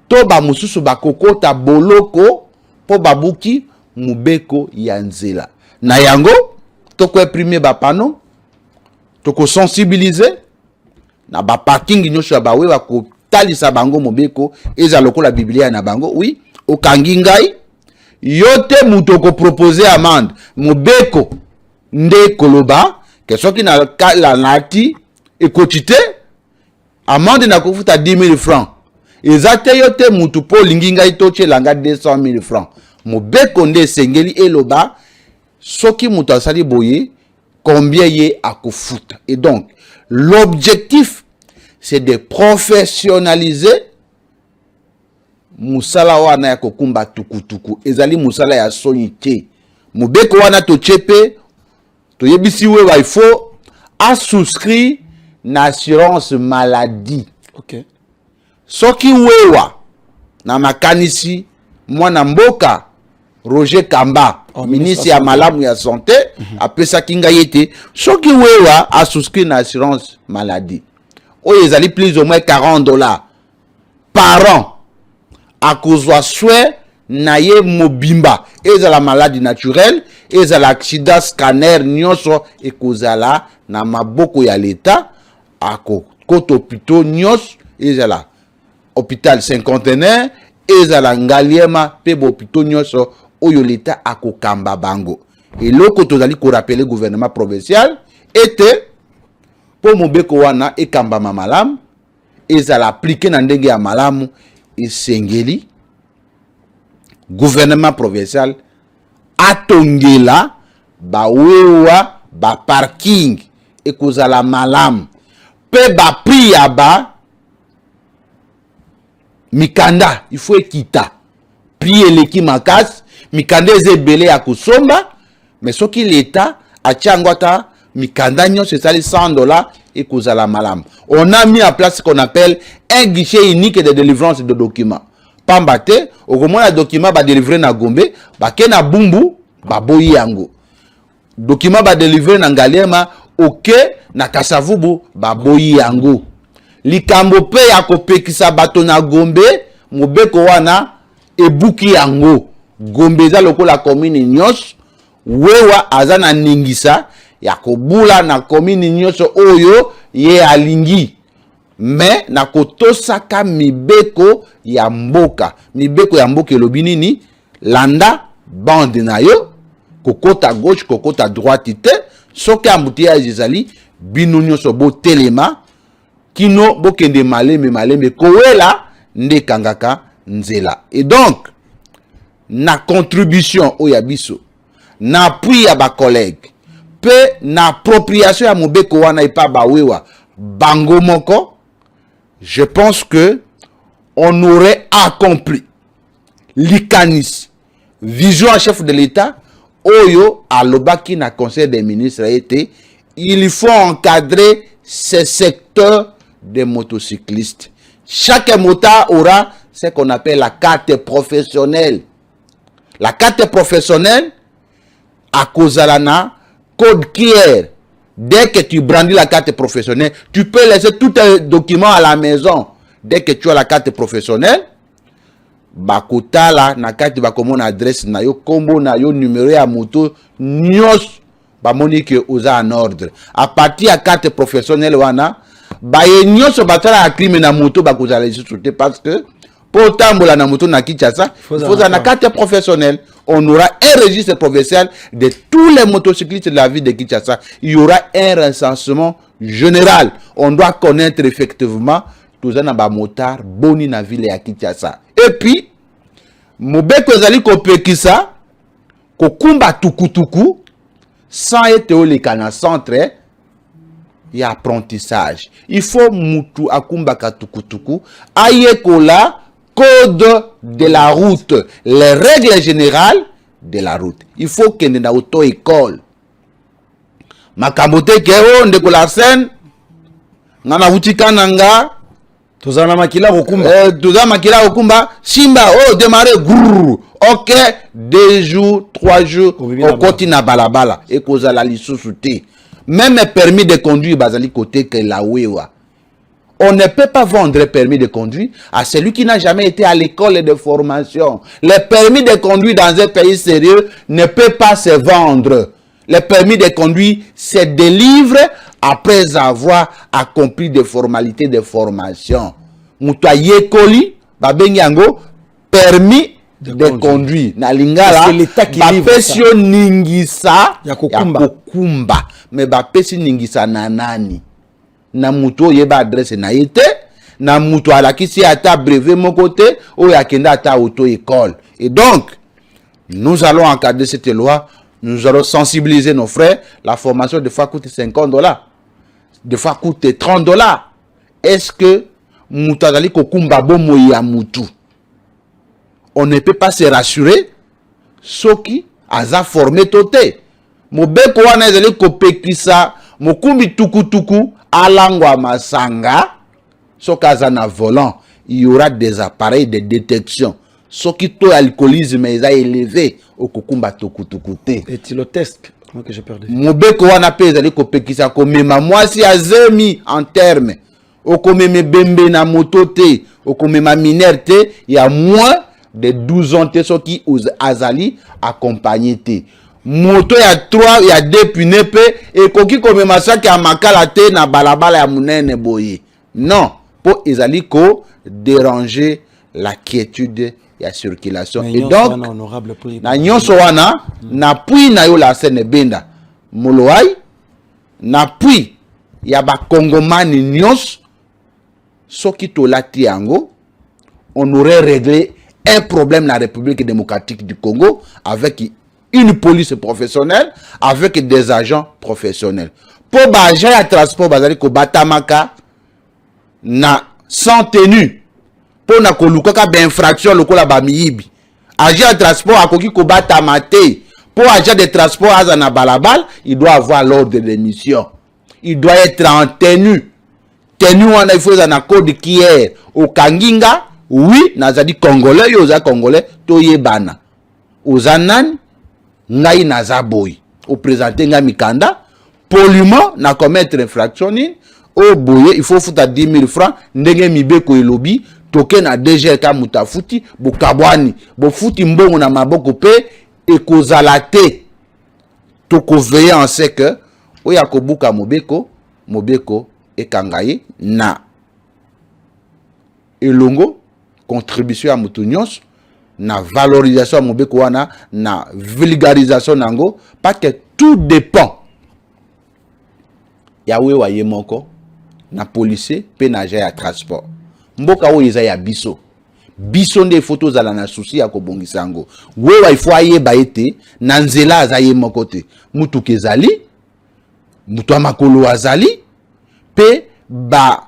to bamususu bakokota boloko po babuki mubeko ya nzela na yango toko imprimer bapano toko sensibiliser na baparking nyonso ya bawe bakotalisa bango mobeko eza lokola biblia na bango oui okangi ngai yote muto ko proposer amende mobeko nde koloba que soki na la nati ekotite amende na kofuta 10 000 francs ezate yote mutu po lingi ngai toche langa 200 000 francs mobeko nde sengeli eloba soki mutu asali boye combien ye akofuta. Et donc l'objectif c'est de professionnaliser musala wana ya kokumba tukutuku ezali musala ya soni te mobeko wana tochepe toyebisi wewa il faut a souscrit na assurance maladie. OK. Soki wewa na makanisi mwana mboka Roger Kamba ministre ya malamu ya santé apesa kinga yete soki wewa a souscrit na assurance maladie oyo ezali plus ou moins $40 par an a kozwa soin na ye mobimba ezala maladie naturelle ezala accident scanner nyonso ekozala na maboko ya l'État ako koto hôpital nyonso ezala hôpital cinquantenaire ezala ngaliema pe hôpital nyonso oyo l'État a kokamba bango. Et l'autre tozali ko rappeler gouvernement provincial était pour mobeko wana e kamba malamu ezala appliquer na ndenge ya malamu esengeli gouvernement provincial atongela bawewa ba parking ekozala malamu pe ba prix ya ba mikanda il faut ekita prix eleki makasi mikanda ezebele ya kusomba mais soki l'État atiango ata mikanda nyonso esali $100 ekozala malamu. On a mis en place ce qu'on appelle un guichet unique de délivrance de documents. Pambate, au moins le document va délivrer na Gombe, ba ke na Bumbu, ba boyi yango. Document va délivrer na Ngaliema, ok na Kasavubu, ba boyi yango. Likambo pe ya kopekisa bato na Gombe, mobeko wana ebuki yango. Gombe za lokola commune nyos, wewa azana ningisa ya kobula na commune nyonso oyo ye alingi mais na kotosaka mibeko ya mboka elobi nini landa bande na yo kokota gauche kokota droite te soki embouteillage ezali bino nyonso botelema kino bokende maleme kowela nde kangaka nzela. Et donc na contribution oya biso na appui ya ba collègue pe na appropriation ya mobeko wana ipa bawewa bango moko, je pense que on aurait accompli l'ikanis vision à chef de l'État oyo alobaki na conseil des ministres a été il faut encadrer ce secteur des motocyclistes. Chaque motard aura ce qu'on appelle la carte professionnelle. La carte professionnelle à Kozalana code QR. Dès que tu brandis la carte professionnelle, tu peux laisser tout tes documents à la maison. Dès que tu as la carte professionnelle, bakota la na carte ba comme adresse na yo combo na yo numéro ya moto nyos ba monique oza en ordre. À partir de carte professionnelle wana ba nyos batala a crime na moto ba kozala sauter parce que pour tambola na moto na Kinshasa, il faut na carte professionnelle. On aura un registre provincial de tous les motocyclistes de la ville de Kinshasa. Il y aura un recensement général. On doit connaître effectivement tous les motards boni na ville de Kinshasa. Et puis, mobeko ezali kopekisa kokumba tukutuku sans être au lekana centre et apprentissage. Il faut mutu akumba katukutuku ayekola code de la route, les règles générales de la route. Il faut qu'il y ait une auto-école. Makambote keo ndeko la scène, ngana utika nanga, tozana makila okumba, simba, oh, démarrer, grrr, ok, 2 jours, 3 jours, on continue à balabala, et koza la lissousouté. Même permis de conduire, bazali côté que la wewa. On ne peut pas vendre le permis de conduire à celui qui n'a jamais été à l'école de formation. Le permis de conduire dans un pays sérieux ne peut pas se vendre. Le permis de conduire se délivre après avoir accompli des formalités de formation. Mutua yekoli, babenyango, permis de conduire. Na lingala, bapesio ningisa ya kokumba. Mais bapesi ningisa nanani. Na muto yeba adresse na yete na muto alakisi ata brevet mon côté ou yakenda ata auto école. Et donc nous allons encadrer cette loi, nous allons sensibiliser nos frères. La formation de fois coûte $50, de fois coûte $30. Est-ce que muto azali kokumba bomo ya mutu? On ne peut pas se rassurer soki aza formé toté. Mobeko wana ezali kopekisa mokumbi tukutuku alangwa masanga sokaza na volant, il y aura des appareils de détection. Soki to alcoolisme est élevé au kokumba tukutukute. Et le test que j'ai perdu. Mobeko wana pe ezali kopekisa komema mwasi azemi en terme. Okomeme bembe na moto te, okomema mineur te, il y a moins de 12 ans te soki azali accompagné te. Moto ya 3 ya 2 pune pe et koki comme masaki ya makala te na balabala ya munene boye. Non, po ezali ko déranger la quiétude ya circulation. Mais Et donc honorable prix na nyonso wana na puis na yo la scène benda moloai na puis ya ba kongomani nyonso soki tolati yango on aurait réglé un problème dans la République démocratique du Congo avec une police professionnelle, avec des agents professionnels. Pour les agents de transport, bazali ko batamaka na sans tenue. Pour na kolukaka ba infraction lokola ba miyibi. Agent de transport akoki ko batamate. Pour agent de transport azana balabal, il doit avoir l'ordre de mission. Il doit être en tenue. Tenue wana il faut na code qui est au Kanginga. Oui, nazadi congolais, yoza congolais, toyebana. Ozanan, ngai nazaboy. Au présenter nga mikanda, polluement, na commettre infraction, au boye, il faut foutre 10 000 francs, ndenge mibeko elobi, toke na DGK mutafuti, bo kabwani, bo futi mbongo na maboko pe, et kozalate. Toko veille en sait que, oya kobuka mobeko, et kangaye, na. Elongo, contribution à Moutounyos, na valorisation à Mobeko wana, na vulgarisation nango, parce que tout dépend. Yawe wa yemoko, na policier, pe na jaya transport. Mboka wo yeza ya biso. Biso nde photos ala na souci ya kobongisango. Wewa ifo aye baete, na nzela aza yemoko te. Mutu kezali, mutu amakolo azali, pe ba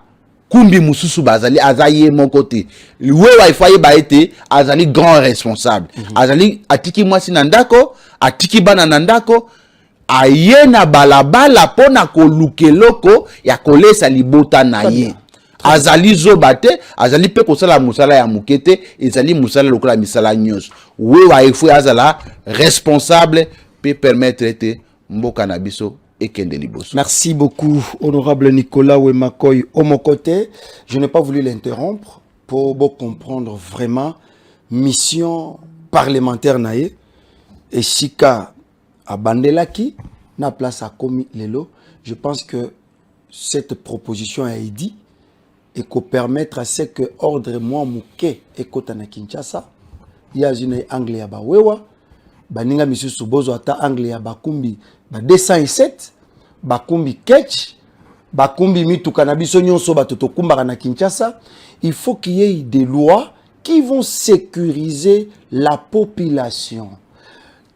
kumbi mususu bazali azaye mon côté wewa ifaye ba été azali grand responsable azali atiki mwasi na ndako atiki bana na ndako ayena balabala pona koluke loko ya kolesa libota na ye azali zobate azali pe kosala musala ya mukete ezali musala lokola misala nyos wewa ifo azala responsable peut permettre ete mboka na biso. Merci beaucoup, honorable Nicolas Wemakoy. Au mon côté, je n'ai pas voulu l'interrompre pour comprendre vraiment mission parlementaire naïe et Sika à Bandelaki na place à Komi Lelo. Je pense que cette proposition a dit et qu'on permettre à ce que ordre moi mouké et kotana Kinshasa il y a une anglais à Bawewa baninga monsieur Subozo ata anglais à Bakumbi ba 207 bakumbi ketch bakumbi mitu kanabiso nyonso batoto kumbaka na Kinshasa. Il faut qu'il y ait des lois qui vont sécuriser la population.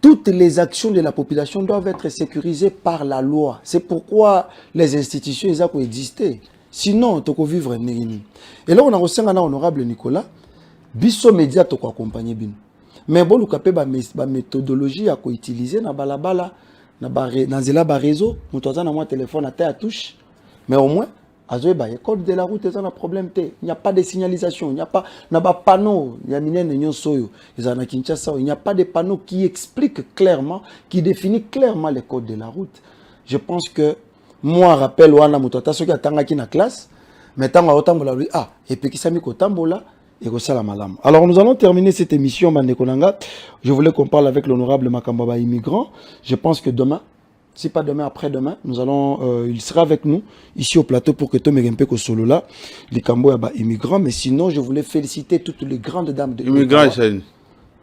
Toutes les actions de la population doivent être sécurisées par la loi. C'est pourquoi les institutions elles ont existé. Sinon toko vivre nini. Et là on a reçu un honorable Nicolas biso média toko accompagner bin. Mais bon lu kapé ba méthodologie à ko utiliser na balabala na zela ba réseau mutoza na moi téléphone à terre à touche mais au moins azoeba code de la route ça na problème té il n'y a pas de signalisation il n'y a pas na ba panneau ya minene nyonso ils na Kinshasa il n'y a pas de panneau qui explique clairement qui définit clairement les codes de la route. Je pense que moi rappelle wana mutota soki atangaki na classe mais tango otambola lui et puis kisami ko tambola. Alors nous allons terminer cette émission Mandekonanga. Je voulais qu'on parle avec l'honorable Makambaba immigrant. Je pense que demain, si pas demain, après-demain, nous allons, il sera avec nous ici au plateau pour que Tom Egempe Kosolo là, les Kambo Yaba immigrants. Mais sinon, je voulais féliciter toutes les grandes dames de immigrants.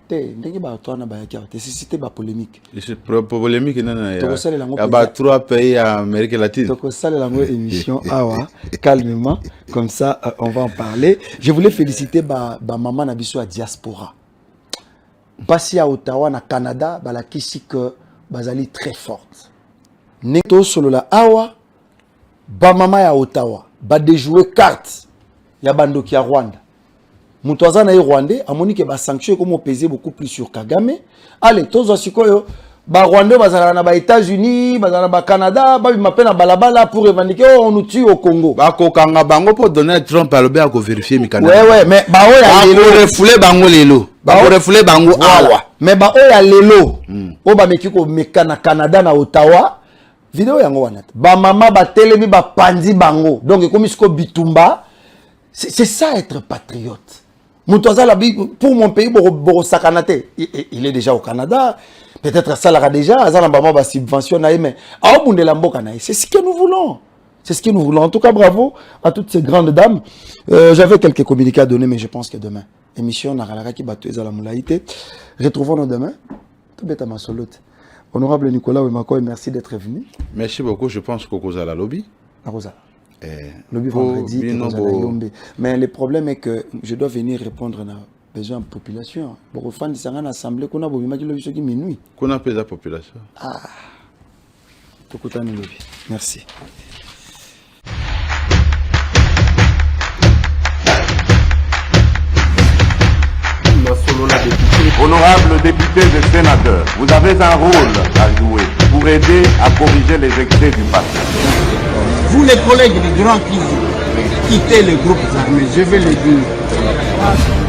C'est cité ba polémique. C'est polémique non non. Il y a 3 pays en Amérique latine. Donc ça la émission awa calmement comme ça on va en parler. Je voulais féliciter ba maman nabiso à diaspora. Passi à Ottawa na Canada ba la kisi que bazali très forte. Neto solo la awa ba maman à Ottawa ba déjouer carte ya bando ki a Rwanda. Mutoza na Rwandais a moni que ba sanction comme peser beaucoup plus sur Kagame. Allez, tozo sikoyo ba Rwandais bazala na ba États-Unis, bazala ba Canada, ba m'appelle na balabala pour revendiquer on nous tue au Congo. Ba ko kanga bango pour donner Trump à l'obé à vérifier mi Canada. Ouais mais ba o ya lelo refouler bango lelo. Ba refouler bango awa. Mais ba o ya lelo. O ba meki ko mekana Canada na Ottawa. Vidéo yango wana. Ba mama ba telemi ba pandi bango. Donc comme isko bitumba. C'est ça être patriote. Pour mon pays, il est déjà au Canada. Peut-être ça l'ara déjà. Subvention, mais c'est ce que nous voulons. C'est ce que nous voulons. En tout cas, bravo à toutes ces grandes dames. J'avais quelques communiqués à donner, mais je pense que demain, émission nakalaka bato ezala mulaïté. Retrouvons-nous demain. Tout bête à ma solote. Honorable Nicolas Wemako, merci d'être venu. Merci beaucoup. Je pense qu'au cause à la lobby. À Rosa. Lobby vendredi. Mais le problème est que je dois venir répondre à besoin de la population. Pour les fans de l'Assemblée, assemblée qu'on a besoin de lobby qui minuit. Qu'on a payé la population. Ah. Merci. Honorables députés et sénateurs, vous avez un rôle à jouer pour aider à corriger les excès du passé. Vous les collègues du Grand Kivu, quittez les groupes armés, je vais le dire.